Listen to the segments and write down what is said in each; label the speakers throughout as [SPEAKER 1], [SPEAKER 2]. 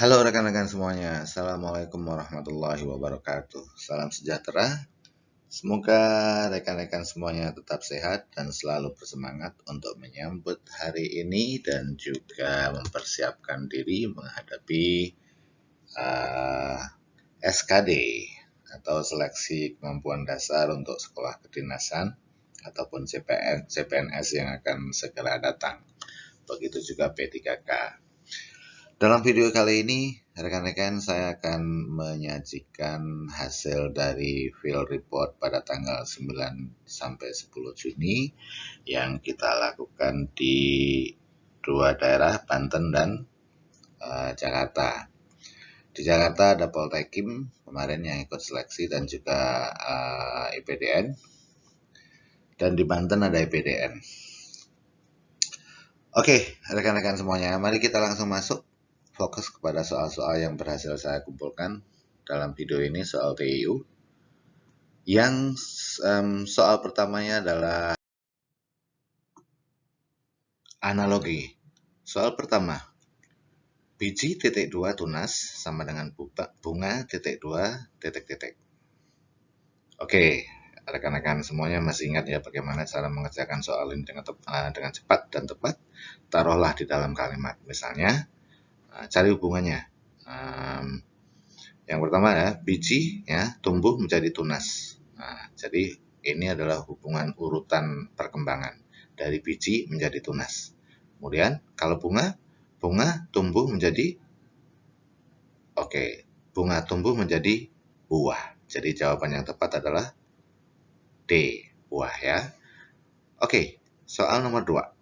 [SPEAKER 1] Halo rekan-rekan semuanya, Assalamualaikum warahmatullahi wabarakatuh. Salam sejahtera. Semoga rekan-rekan semuanya tetap sehat dan selalu bersemangat untuk menyambut hari ini dan juga mempersiapkan diri menghadapi uh, SKD atau seleksi kemampuan dasar untuk sekolah kedinasan ataupun CPNS yang akan segera datang. Begitu juga P3K. Dalam video kali ini, rekan-rekan saya akan menyajikan hasil dari field report pada tanggal 9 sampai 10 Juni yang kita lakukan di dua daerah, Banten dan Jakarta. Di Jakarta ada Poltekim kemarin yang ikut seleksi dan juga IPDN. Dan di Banten ada IPDN. Oke, rekan-rekan semuanya, mari kita langsung masuk. Fokus kepada soal-soal yang berhasil saya kumpulkan dalam video ini, soal TIU. Yang soal pertamanya adalah analogi. Soal pertama, biji titik 2 tunas sama dengan bunga titik 2 titik titik. Oke, rekan-rekan semuanya masih ingat ya bagaimana cara mengerjakan soal ini dengan cepat dan tepat. Taruhlah di dalam kalimat, misalnya cari hubungannya. Yang pertama ya, biji ya tumbuh menjadi tunas. Nah, jadi ini adalah hubungan urutan perkembangan dari biji menjadi tunas. Kemudian kalau bunga tumbuh menjadi bunga tumbuh menjadi buah. Jadi jawaban yang tepat adalah D, buah ya. Oke, soal nomor 2.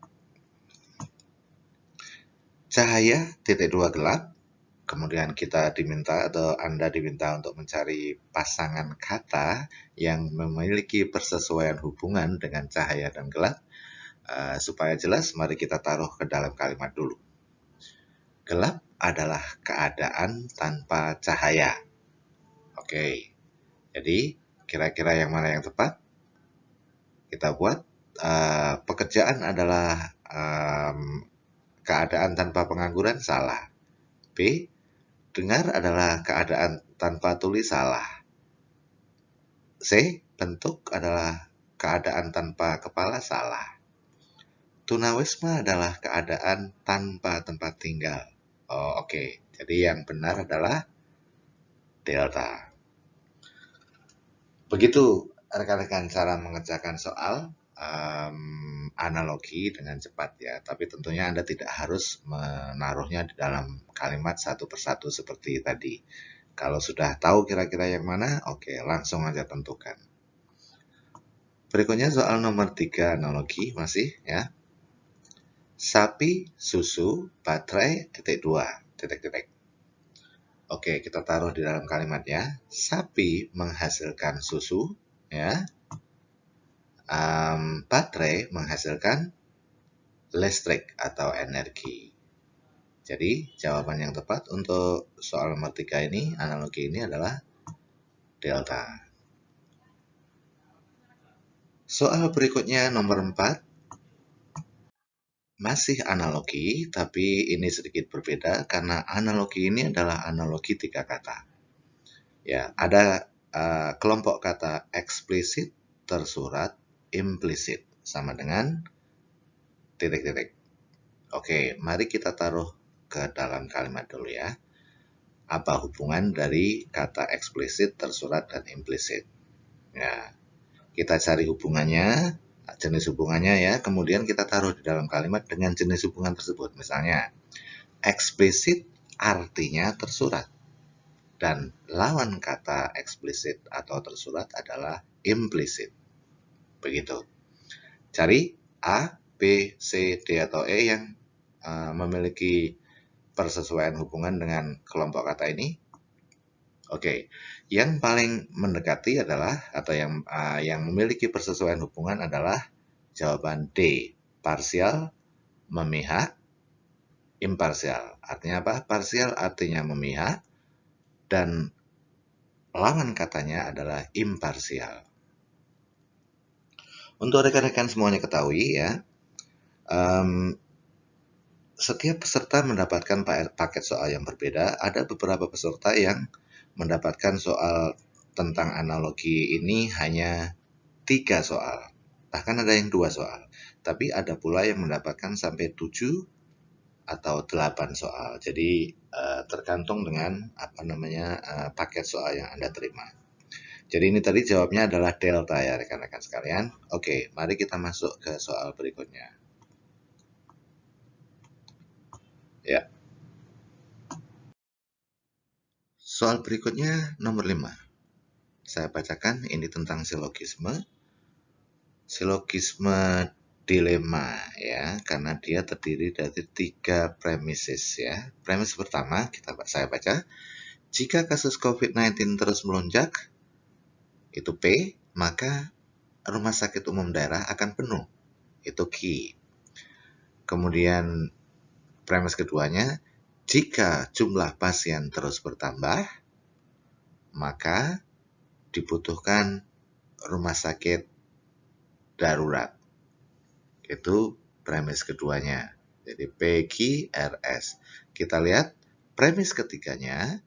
[SPEAKER 1] Cahaya titik 2 gelap. Kemudian kita diminta atau Anda diminta untuk mencari pasangan kata yang memiliki persesuaian hubungan dengan cahaya dan gelap. Supaya jelas, mari kita taruh ke dalam kalimat dulu. Gelap adalah keadaan tanpa cahaya. Oke, jadi kira-kira yang mana yang tepat? Kita buat pekerjaan adalah keadaan tanpa pengangguran, salah. B, dengar adalah keadaan tanpa tuli, salah. C, bentuk adalah keadaan tanpa kepala, salah. Tunawisma adalah keadaan tanpa tempat tinggal. Oke. Jadi yang benar adalah delta. Begitu rekan-rekan cara mengerjakan soal analogi dengan cepat ya. Tapi tentunya Anda tidak harus menaruhnya di dalam kalimat satu persatu seperti tadi. Kalau sudah tahu kira-kira yang mana, oke, langsung aja tentukan. Berikutnya soal nomor 3 analogi masih ya. Sapi, susu, baterai, titik 2, titik titik. Oke, kita taruh di dalam kalimat ya. Sapi menghasilkan susu ya. Baterai menghasilkan listrik atau energi. Jadi jawaban yang tepat untuk soal nomor 3 ini, analogi ini adalah delta. Soal berikutnya nomor 4. Masih analogi, tapi ini sedikit berbeda karena analogi ini adalah analogi 3 kata. Ya, ada kelompok kata eksplisit, tersurat, implisit, sama dengan titik-titik. Oke, mari kita taruh ke dalam kalimat dulu ya. Apa hubungan dari kata eksplisit, tersurat, dan implisit? Ya, kita cari hubungannya, jenis hubungannya ya, kemudian kita taruh di dalam kalimat dengan jenis hubungan tersebut. Misalnya, eksplisit artinya tersurat, dan lawan kata eksplisit atau tersurat adalah implisit. Begitu. Cari A, B, C, D, atau E yang memiliki persesuaian hubungan dengan kelompok kata ini. Oke, yang paling mendekati adalah atau yang memiliki persesuaian hubungan adalah jawaban D, parsial, memihak, imparsial. Artinya apa? Parsial artinya memihak dan lawan katanya adalah imparsial. Untuk rekan-rekan semuanya ketahui ya, setiap peserta mendapatkan paket soal yang berbeda. Ada beberapa peserta yang mendapatkan soal tentang analogi ini hanya 3 soal, bahkan ada yang 2 soal. Tapi ada pula yang mendapatkan sampai 7 atau 8 soal. Jadi tergantung dengan paket soal yang Anda terima. Jadi ini tadi jawabnya adalah delta ya rekan-rekan sekalian. Oke, mari kita masuk ke soal berikutnya. Ya. Soal berikutnya nomor 5. Saya bacakan, ini tentang silogisme. Silogisme dilema ya, karena dia terdiri dari 3 premises ya. Premis pertama saya baca, jika kasus COVID-19 terus melonjak, itu P, maka rumah sakit umum daerah akan penuh. Itu Q. Kemudian premis keduanya, jika jumlah pasien terus bertambah, maka dibutuhkan rumah sakit darurat. Itu premis keduanya. Jadi PQRS. Kita lihat premis ketiganya,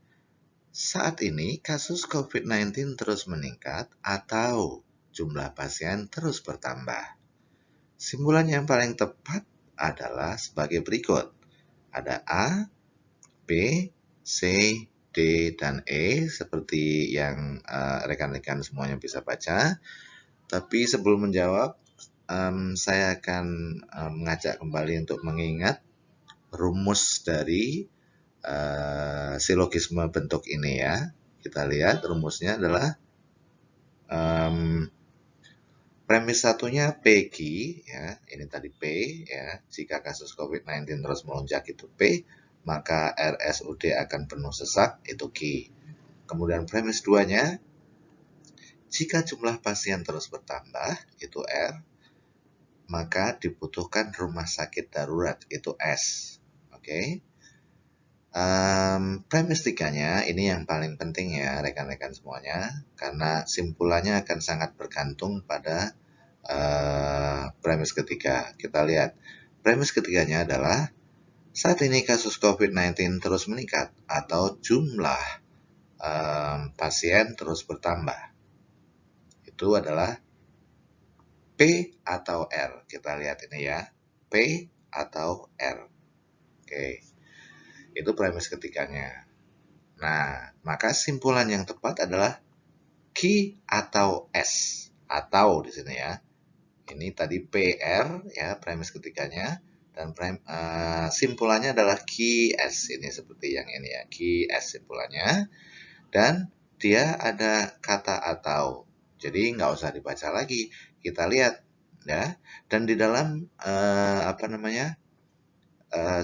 [SPEAKER 1] saat ini kasus COVID-19 terus meningkat atau jumlah pasien terus bertambah. Simpulan yang paling tepat adalah sebagai berikut. Ada A, B, C, D, dan E seperti yang rekan-rekan semuanya bisa baca. Tapi sebelum menjawab, saya akan mengajak kembali untuk mengingat rumus dari silogisme bentuk ini ya. Kita lihat rumusnya adalah premis satunya PQ ya, ini tadi P ya, jika kasus COVID-19 terus melonjak itu P, maka RSUD akan penuh sesak, itu Q. Kemudian premis 2-nya, jika jumlah pasien terus bertambah, itu R, maka dibutuhkan rumah sakit darurat, itu S. Oke. Premis 3-nya, ini yang paling penting ya rekan-rekan semuanya, karena simpulannya akan sangat bergantung pada premis ketiga. Kita lihat, premis ketiganya adalah saat ini kasus COVID-19 terus meningkat atau jumlah pasien terus bertambah. Itu adalah P atau R. Kita lihat ini ya, P atau R. Oke, itu premis ketiganya. Nah, maka simpulan yang tepat adalah Q atau S. Atau di sini ya. Ini tadi PR ya, premis ketiganya, dan simpulannya adalah QS, ini seperti yang ini ya, QS simpulannya, dan dia ada kata atau, jadi nggak usah dibaca lagi, kita lihat ya, dan di dalam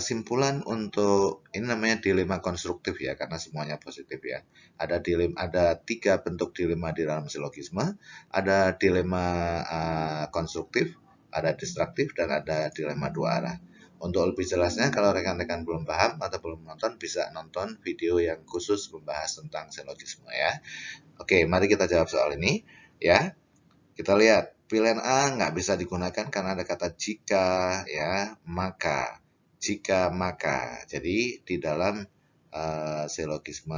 [SPEAKER 1] simpulan untuk ini namanya dilema konstruktif ya, karena semuanya positif ya. Ada 3 bentuk dilema di dalam silogisme, ada dilema konstruktif, ada distraktif, dan ada dilema 2 arah. Untuk lebih jelasnya, kalau rekan-rekan belum paham atau belum nonton, bisa nonton video yang khusus membahas tentang silogisme ya. Oke, mari kita jawab soal ini ya. Kita lihat, pilihan A nggak bisa digunakan karena ada kata jika ya, maka. Jika maka. Jadi di dalam silogisme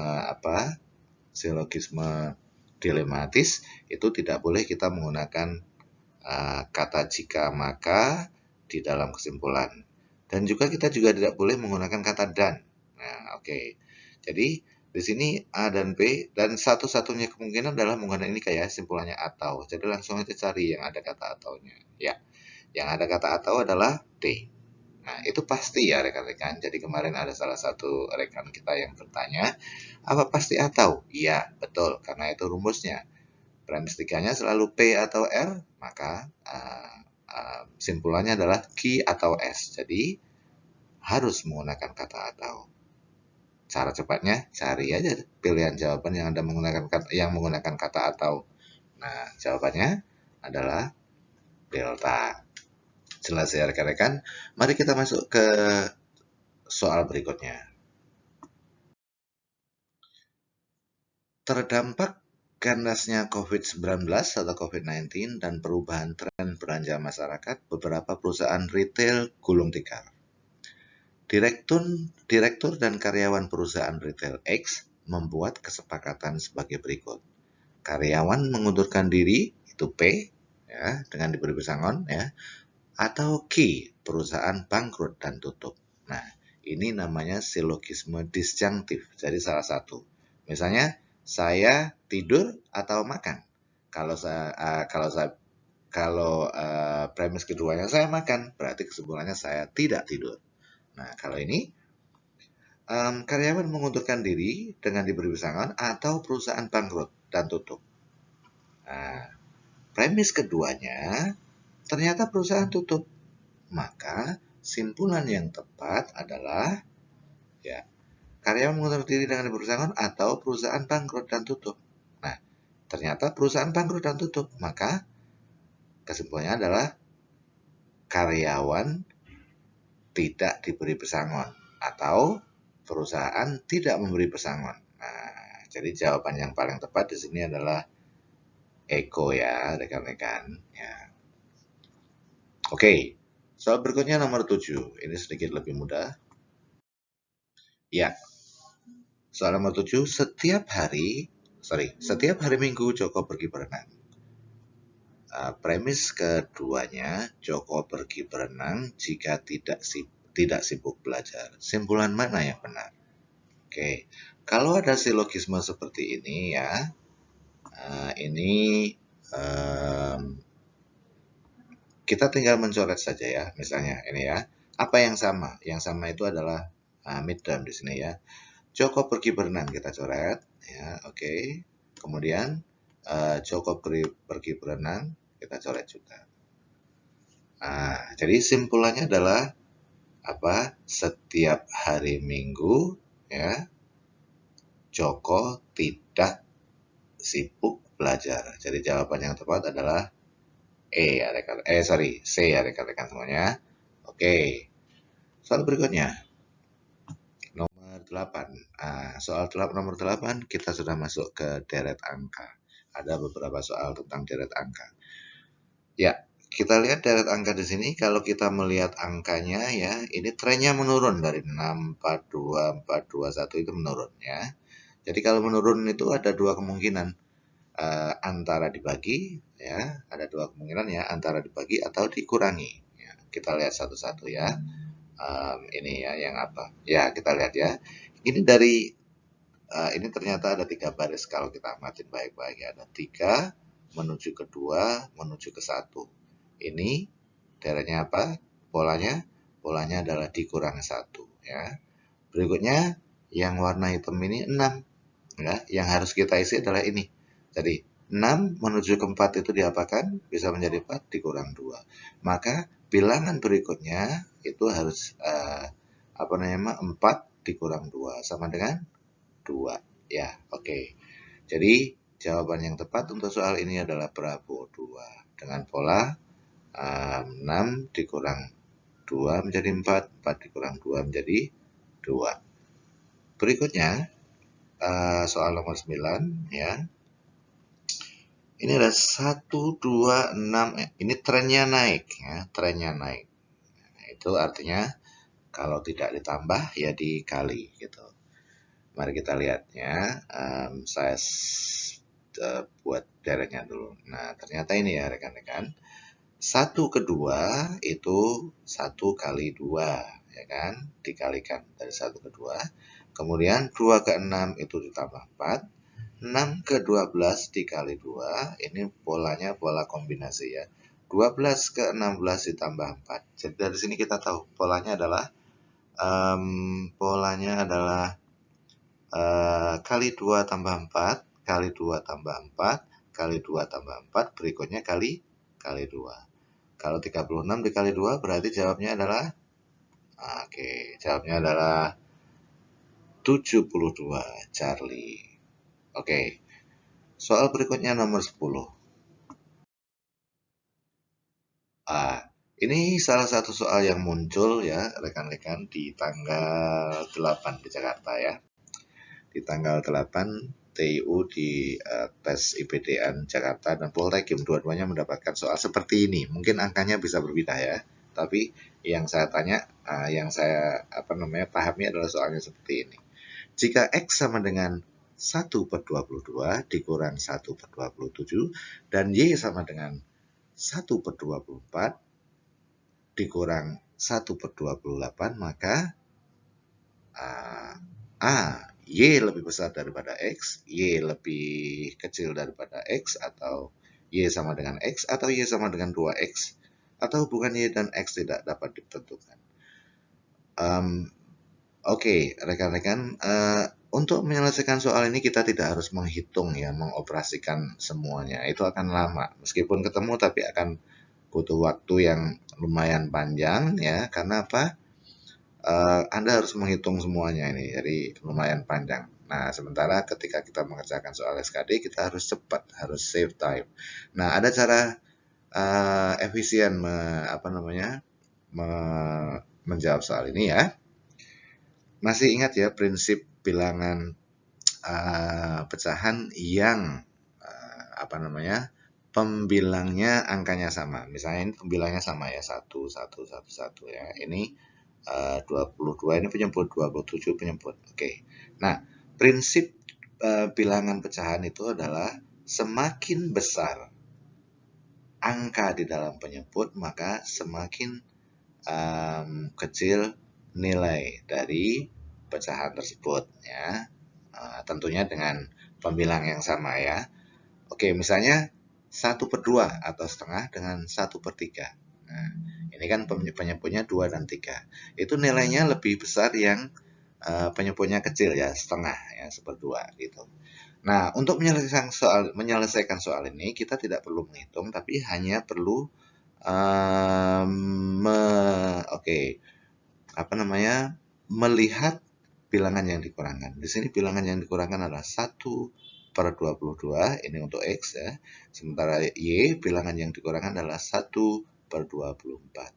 [SPEAKER 1] dilematis itu tidak boleh kita menggunakan kata jika maka di dalam kesimpulan. Dan juga kita juga tidak boleh menggunakan kata dan. Nah, oke. Jadi di sini A dan B, dan satu-satunya kemungkinan adalah menggunakan ini kayak simpulannya atau. Jadi langsung aja cari yang ada kata ataunya. Ya, yang ada kata atau adalah D. Nah, itu pasti ya rekan-rekan. Jadi kemarin ada salah satu rekan kita yang bertanya, apa pasti atau? Iya, betul, karena itu rumusnya. Premis 3-nya selalu P atau R, maka simpulannya adalah Q atau S. Jadi harus menggunakan kata atau. Cara cepatnya, cari aja pilihan jawaban yang Anda menggunakan kata atau. Nah, jawabannya adalah delta. Jelas ya rekan-rekan? Mari kita masuk ke soal berikutnya. Terdampak ganasnya COVID-19 atau COVID-19 dan perubahan tren belanja masyarakat, beberapa perusahaan retail gulung tikar. Direktur dan karyawan perusahaan retail X membuat kesepakatan sebagai berikut. Karyawan mengundurkan diri, itu P, ya, dengan diberi pesangon, ya, atau Q, perusahaan bangkrut dan tutup. Nah, ini namanya silogisme disjunktif, jadi salah satu. Misalnya, saya tidur atau makan. Kalau premis keduanya saya makan, berarti kesimpulannya saya tidak tidur. Nah, kalau ini karyawan mengundurkan diri dengan diberi pesangon atau perusahaan bangkrut dan tutup. Nah, premis keduanya ternyata perusahaan tutup. Maka simpulan yang tepat adalah ya, karyawan mengundurkan diri dengan diberi pesangon atau perusahaan bangkrut dan tutup. Nah, ternyata perusahaan bangkrut dan tutup. Maka kesimpulannya adalah karyawan tidak diberi pesangon atau perusahaan tidak memberi pesangon. Nah, jadi jawaban yang paling tepat di sini adalah Eko ya, rekan-rekan. Ya. Oke, soal berikutnya nomor 7. Ini sedikit lebih mudah. Ya, soal nomor 7, setiap hari Minggu Joko pergi berenang. Premis keduanya, Joko pergi berenang jika tidak sibuk belajar. Simpulan mana yang benar? Oke, kalau ada silogisme seperti ini ya, ini kita tinggal mencoret saja ya, misalnya ini ya. Apa yang sama? Yang sama itu adalah midterm di sini ya. Joko pergi berenang kita coret ya, oke. Kemudian Joko pergi berenang kita coret juga. Jadi simpulannya adalah apa? Setiap hari Minggu ya, Joko tidak sibuk belajar. Jadi jawaban yang tepat adalah C ya rekan-rekan semuanya. Oke. Soal berikutnya. Nomor 8. Soal nomor 8 kita sudah masuk ke deret angka. Ada beberapa soal tentang deret angka. Ya, kita lihat deret angka di sini. Kalau kita melihat angkanya ya, ini trennya menurun dari 6, 42, 421 itu menurun ya. Jadi kalau menurun itu ada dua kemungkinan. Antara dibagi ya, ada dua kemungkinan ya, antara dibagi atau dikurangi ya, kita lihat satu-satu ya. Ini ya yang apa ya, kita lihat ya, ini dari ini ternyata ada 3 baris. Kalau kita amatin baik-baik ya, ada 3 menuju ke 2 menuju ke 1. Ini deretnya apa polanya adalah dikurangi 1 ya. Berikutnya yang warna hitam ini 6 ya, yang harus kita isi adalah ini. Jadi 6 menuju ke 4 itu diapakan? Bisa menjadi 4 dikurang 2. Maka bilangan berikutnya itu harus 4 dikurang 2 sama dengan 2. Ya, oke. Jadi jawaban yang tepat untuk soal ini adalah Prabowo 2 dengan pola 6 dikurang 2 menjadi 4, 4 dikurang 2 menjadi 2. Berikutnya soal nomor 9 ya. Ini ada 1, 2, 6. Ini trennya naik ya, trennya naik. Nah, itu artinya kalau tidak ditambah ya dikali gitu. Mari kita lihatnya. Saya buat deretnya dulu. Nah, ternyata ini ya rekan-rekan. 1 ke 2 itu 1 kali 2 ya kan, dikalikan dari 1 ke 2. Kemudian 2 ke 6 itu ditambah 4. 6 ke 12 dikali 2, ini polanya pola kombinasi ya. 12 ke 16 ditambah 4. Jadi dari sini kita tahu polanya adalah kali 2 tambah 4, kali 2 tambah 4, kali 2 tambah 4, berikutnya kali 2. Kalau 36 dikali 2 berarti jawabnya adalah jawabnya adalah 72 Charlie. Oke. Soal berikutnya nomor 10. Ini salah satu soal yang muncul ya rekan-rekan di tanggal 8 di Jakarta ya. Di tanggal 8 TIU di tes IPDN Jakarta dan Poltekim dua-duanya mendapatkan soal seperti ini. Mungkin angkanya bisa berbeda ya. Tapi yang saya tanya Yang saya pahami adalah soalnya seperti ini. Jika X sama dengan 1/22 dikurang 1/27 dan Y sama dengan 1/24 dikurang 1/28, maka Y lebih besar daripada X, Y lebih kecil daripada X, atau Y sama dengan X, atau Y sama dengan 2X, atau hubungan Y dan X tidak dapat ditentukan. Oke, rekan-rekan, untuk menyelesaikan soal ini kita tidak harus menghitung ya, mengoperasikan semuanya. Itu akan lama. Meskipun ketemu tapi akan butuh waktu yang lumayan panjang ya. Karena apa? Anda harus menghitung semuanya ini, jadi lumayan panjang. Nah, sementara ketika kita mengerjakan soal SKD, kita harus cepat, harus save time. Nah, ada cara efisien menjawab soal ini ya. Masih ingat ya prinsip bilangan pecahan yang pembilangnya angkanya sama. Misalnya ini pembilangnya sama ya, 1, 1, 1, 1 ya. Ini 22, ini penyebut, 27 penyebut. Oke. Nah, prinsip bilangan pecahan itu adalah semakin besar angka di dalam penyebut, maka semakin kecil nilai dari pecahan tersebut ya. Tentunya dengan pembilang yang sama ya. Oke, misalnya 1/2 atau setengah dengan 1/3. Nah, ini kan penyebutnya 2 dan 3. Itu nilainya lebih besar yang penyebutnya kecil ya, setengah ya, 1/2 gitu. Nah, untuk menyelesaikan soal ini kita tidak perlu menghitung, tapi hanya perlu melihat bilangan yang dikurangkan. Di sini bilangan yang dikurangkan adalah 1/22, ini untuk X ya. Sementara Y, bilangan yang dikurangkan adalah 1/24.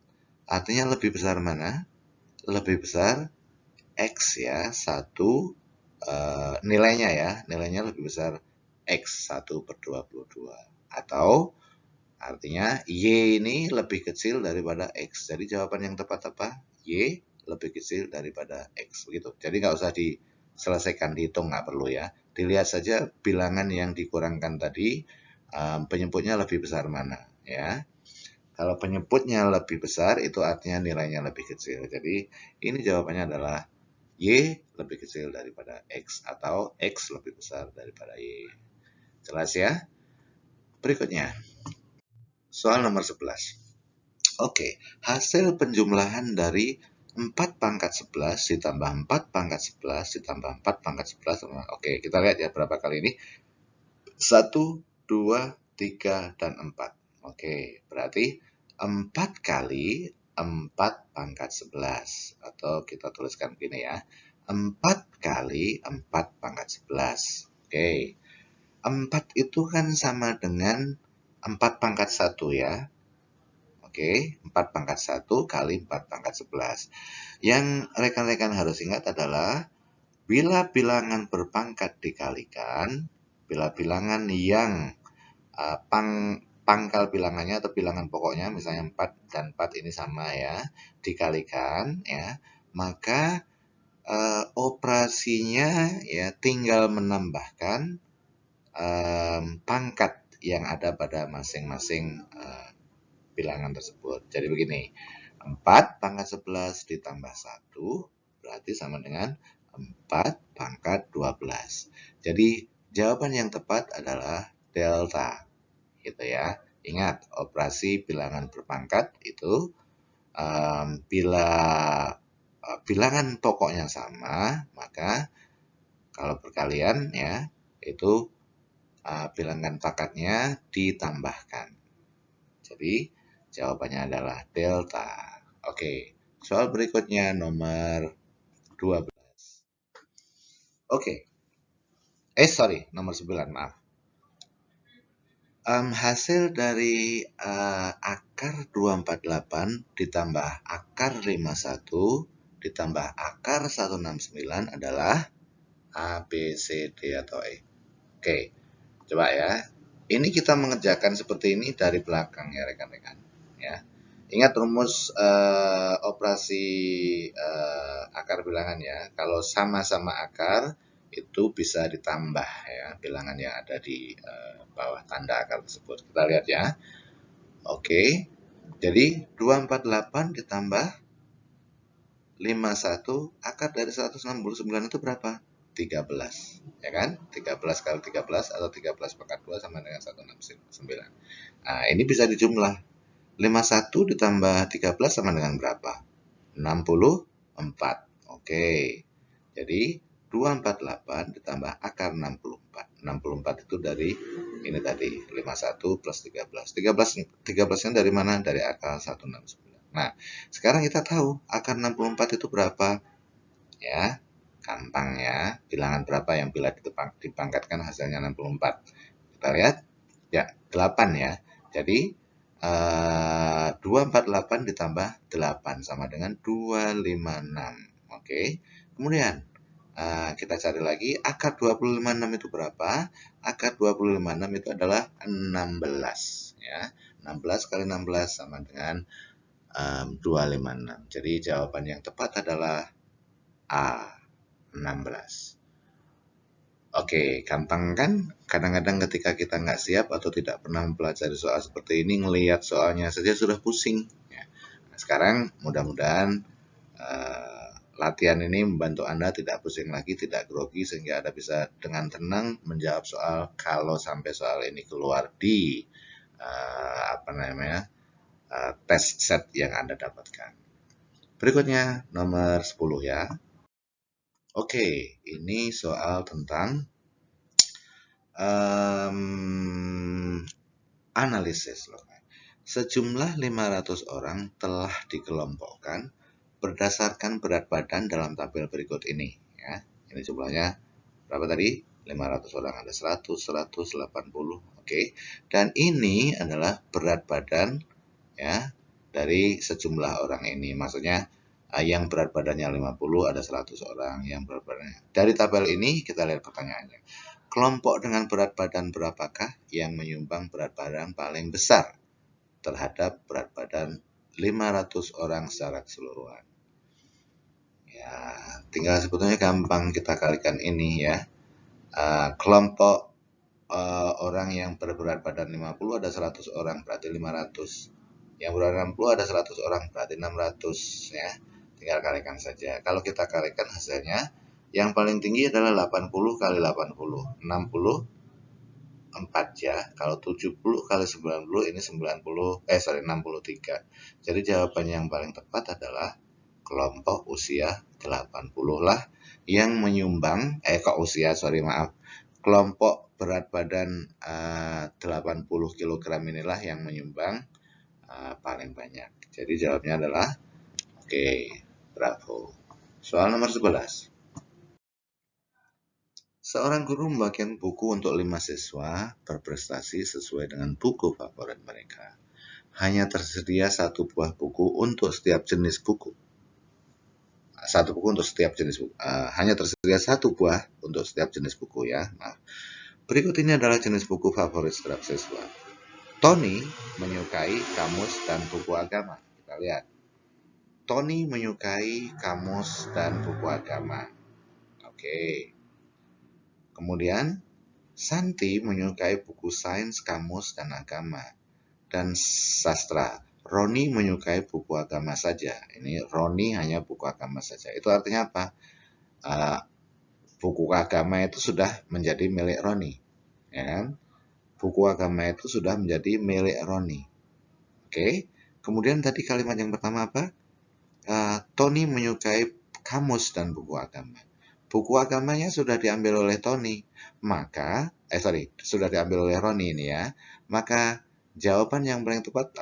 [SPEAKER 1] Artinya lebih besar mana? Lebih besar X ya, nilainya ya, nilainya lebih besar X 1/22. Atau artinya Y ini lebih kecil daripada X. Jadi jawaban yang tepat apa? Y lebih kecil daripada X. Begitu. Jadi nggak usah diselesaikan, dihitung, nggak perlu ya. Dilihat saja bilangan yang dikurangkan tadi, penyebutnya lebih besar mana ya. Kalau penyebutnya lebih besar, itu artinya nilainya lebih kecil. Jadi ini jawabannya adalah Y lebih kecil daripada X, atau X lebih besar daripada Y. Jelas ya? Berikutnya. Soal nomor 11. Oke, hasil penjumlahan dari 4/11 ditambah 4/11 ditambah 4/11. Oke, kita lihat ya berapa kali ini. 1, 2, 3, dan 4. Oke, berarti 4 kali 4/11. Atau kita tuliskan begini ya. 4 kali 4/11. Oke, 4 itu kan sama dengan 4/1 ya. Oke, 4/1 kali 4/11. Yang rekan-rekan harus ingat adalah bila bilangan berpangkat dikalikan, bila bilangan yang pangkal bilangannya atau bilangan pokoknya misalnya 4 dan 4 ini sama ya, dikalikan ya, maka operasinya ya tinggal menambahkan pangkat yang ada pada masing-masing bilangan tersebut. Jadi begini, 4/11 ditambah 1 berarti sama dengan 4/12. Jadi jawaban yang tepat adalah delta. Gitu ya. Ingat, operasi bilangan berpangkat itu bila bilangan pokoknya sama, maka kalau perkalian ya, itu bilangan pangkatnya ditambahkan. Jadi jawabannya adalah delta. Oke, soal berikutnya nomor 12. Oke. Nomor 9, maaf. Hasil dari akar 248 ditambah akar 51 ditambah akar 169 adalah A, B, C, D, atau E. Oke, coba ya. Ini kita mengerjakan seperti ini dari belakang ya rekan-rekan. Ya. Ingat rumus operasi akar bilangan ya. Kalau sama-sama akar itu bisa ditambah ya bilangan yang ada di bawah tanda akar tersebut. Kita lihat ya. Oke. Jadi 248 ditambah 51 akar dari 169 itu berapa? 13. Ya kan? 13 kali 13 atau 13 pangkat 2 sama dengan 169. Nah, ini bisa dijumlah. 51 ditambah 13 sama dengan berapa? 64. Oke. Jadi 248 ditambah akar 64. 64 itu dari ini tadi 51 plus 13. 13-nya dari mana? Dari akar 169. Nah, sekarang kita tahu akar 64 itu berapa? Ya, gampang ya. Bilangan berapa yang bila dipangkatkan hasilnya 64? Kita lihat. Ya, 8 ya. Jadi 248 ditambah 8 sama dengan 256. Oke. Kemudian kita cari lagi akar 256 itu berapa? Akar 256 itu adalah 16 ya. 16 kali 16 sama dengan 256. Jadi jawaban yang tepat adalah A, 16. Oke, gampang kan? Kadang-kadang ketika kita nggak siap atau tidak pernah mempelajari soal seperti ini, ngelihat soalnya saja sudah pusing. Ya. Nah, sekarang mudah-mudahan latihan ini membantu Anda tidak pusing lagi, tidak grogi, sehingga Anda bisa dengan tenang menjawab soal kalau sampai soal ini keluar di tes set yang Anda dapatkan. Berikutnya nomor 10 ya. Oke, ini soal tentang analisis loh. Sejumlah 500 orang telah dikelompokkan berdasarkan berat badan dalam tabel berikut ini ya. Ini jumlahnya berapa tadi? 500 orang, ada 100, 100, 80. Oke. Dan ini adalah berat badan ya dari sejumlah orang ini. Maksudnya yang berat badannya 50 ada 100 orang yang berat badannya. Dari tabel ini kita lihat pertanyaannya. Kelompok dengan berat badan berapakah yang menyumbang berat badan paling besar terhadap berat badan 500 orang secara keseluruhan? Ya, tinggal sebetulnya gampang kita kalikan ini ya. Kelompok orang yang berberat badan 50 ada 100 orang, berarti 500. Yang berat 60 ada 100 orang, berarti 600 ya. Tinggal kalikan saja. Kalau kita kalikan hasilnya, yang paling tinggi adalah 80 kali 80, 64 ya. Kalau 70 kali 90 ini 63. Jadi jawabannya yang paling tepat adalah kelompok usia 80 lah yang menyumbang kelompok berat badan 80 kg inilah yang menyumbang paling banyak. Jadi jawabnya adalah oke, bravo. Soal nomor 11. Seorang guru membagikan buku untuk 5 siswa berprestasi sesuai dengan buku favorit mereka. Hanya tersedia satu buah buku untuk setiap jenis buku. Hanya tersedia satu buah untuk setiap jenis buku ya. Maaf. Berikut ini adalah jenis buku favorit setiap siswa. Tony menyukai kamus dan buku agama. Kita lihat. Tony menyukai kamus dan buku agama. Oke. Kemudian, Santi menyukai buku sains, kamus, dan agama. Dan sastra. Roni menyukai buku agama saja. Ini Roni hanya buku agama saja. Itu artinya apa? Buku agama itu sudah menjadi milik Roni. Ya kan? Buku agama itu sudah menjadi milik Roni. Oke. Kemudian tadi kalimat yang pertama apa? Tony menyukai kamus dan buku agama. Buku agamanya sudah diambil oleh Tony. Sudah diambil oleh Roni ini ya. Maka jawaban yang paling tepat,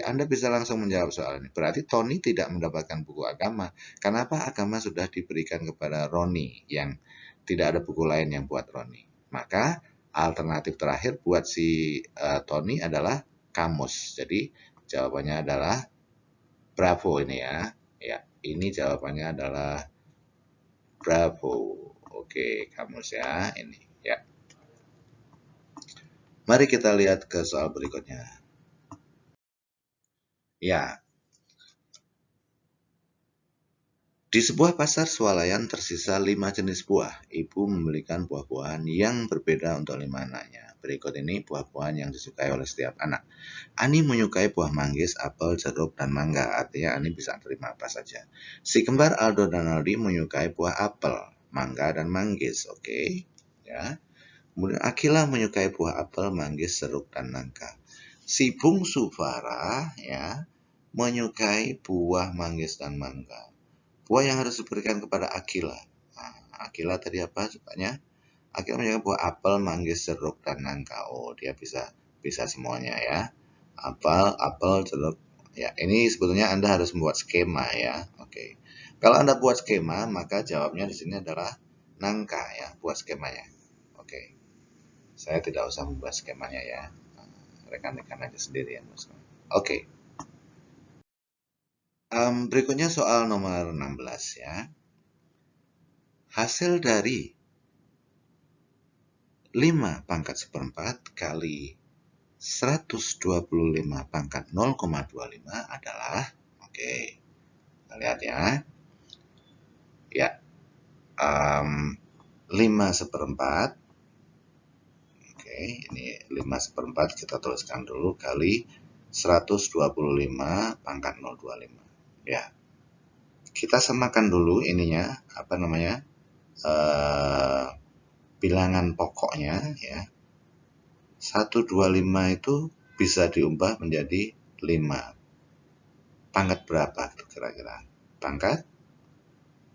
[SPEAKER 1] Anda bisa langsung menjawab soal ini. Berarti Tony tidak mendapatkan buku agama. Kenapa? Agama sudah diberikan kepada Roni yang tidak ada buku lain yang buat Roni. Maka alternatif terakhir buat si Tony adalah kamus. Jadi jawabannya adalah bravo ini ya. Ya, ini jawabannya adalah bravo. Oke, kamus ya ini ya. Mari kita lihat ke soal berikutnya. Ya, Di sebuah pasar swalayan tersisa 5 jenis buah. Ibu membelikan buah-buahan yang berbeda untuk 5 anaknya. Berikut ini buah-buahan yang disukai oleh setiap anak. Ani menyukai buah manggis, apel, jeruk, dan mangga. Artinya Ani bisa terima apa saja. Si kembar Aldo dan Aldi menyukai buah apel, mangga, dan manggis. Oke, ya. Kemudian Akila menyukai buah apel, manggis, jeruk, dan nangka. Si bungsu Farah ya menyukai buah manggis dan mangga. Buah yang harus diberikan kepada Akila. Nah, Akila tadi apa sukanya? Akila menyukai buah apel, manggis, jeruk, dan nangka. Oh, dia bisa semuanya ya. Apel, jeruk. Ya, ini sebetulnya Anda harus membuat skema ya. Oke. Kalau Anda buat skema, maka jawabnya di sini adalah nangka ya, buat skemanya. Oke. Saya tidak usah membuat skemanya ya. Rekan-rekan aja sendiri yang membuat skema. Oke. Berikutnya soal nomor 16 ya. Hasil dari 5 pangkat seperempat kali 125 pangkat 0,25 adalah, oke, kita lihat ya. Ya, 5 seperempat. Oke, ini 5 seperempat kita tuliskan dulu kali 125 pangkat 0,25. Ya, kita samakan dulu ininya, apa namanya, bilangan pokoknya ya. 125 itu bisa diubah menjadi 5. Pangkat berapa itu kira-kira? Pangkat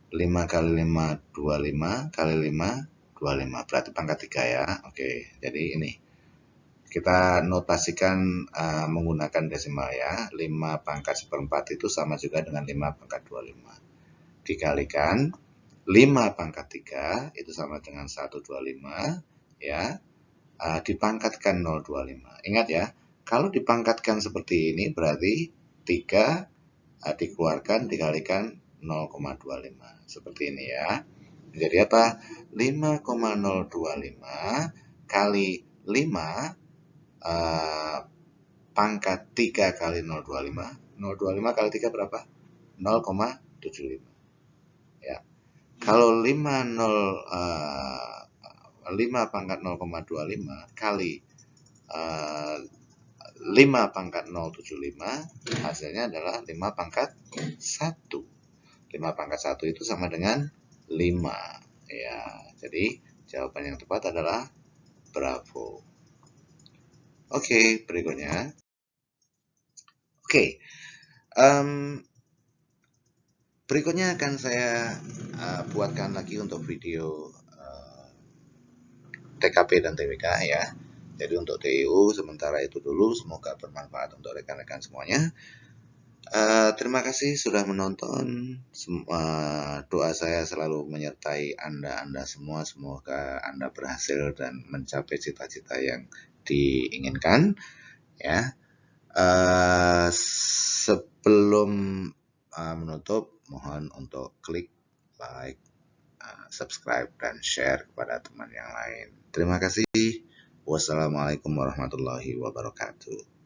[SPEAKER 1] 5 kali 5, 25 kali 5, 25. Berarti pangkat 3 ya. Oke, jadi ini. Kita notasikan menggunakan desimal ya. 5 pangkat seperempat itu sama juga dengan 5 pangkat 25. Dikalikan 5 pangkat 3 itu sama dengan 125 ya. Dipangkatkan 0,25. Ingat ya, kalau dipangkatkan seperti ini berarti 3 dikeluarkan dikalikan 0,25. Seperti ini ya. Jadi apa? 5,025 kali 5 pangkat 3 kali 0,25. 0,25 kali 3 berapa? 0,75. Ya. Kalau 5 pangkat 0,25 kali 5 pangkat 0,75 hasilnya adalah 5 pangkat 1. 5 pangkat 1 itu sama dengan 5. Ya, jadi jawaban yang tepat adalah bravo. Oke, berikutnya. Oke, berikutnya akan saya buatkan lagi untuk video TKP dan TWK ya. Jadi untuk TIU sementara itu dulu, semoga bermanfaat untuk rekan-rekan semuanya. Terima kasih sudah menonton. Doa saya selalu menyertai Anda semua. Semoga Anda berhasil dan mencapai cita-cita yang diinginkan. Ya. Sebelum menutup, mohon untuk klik like, subscribe, dan share kepada teman yang lain. Terima kasih. Wassalamualaikum warahmatullahi wabarakatuh.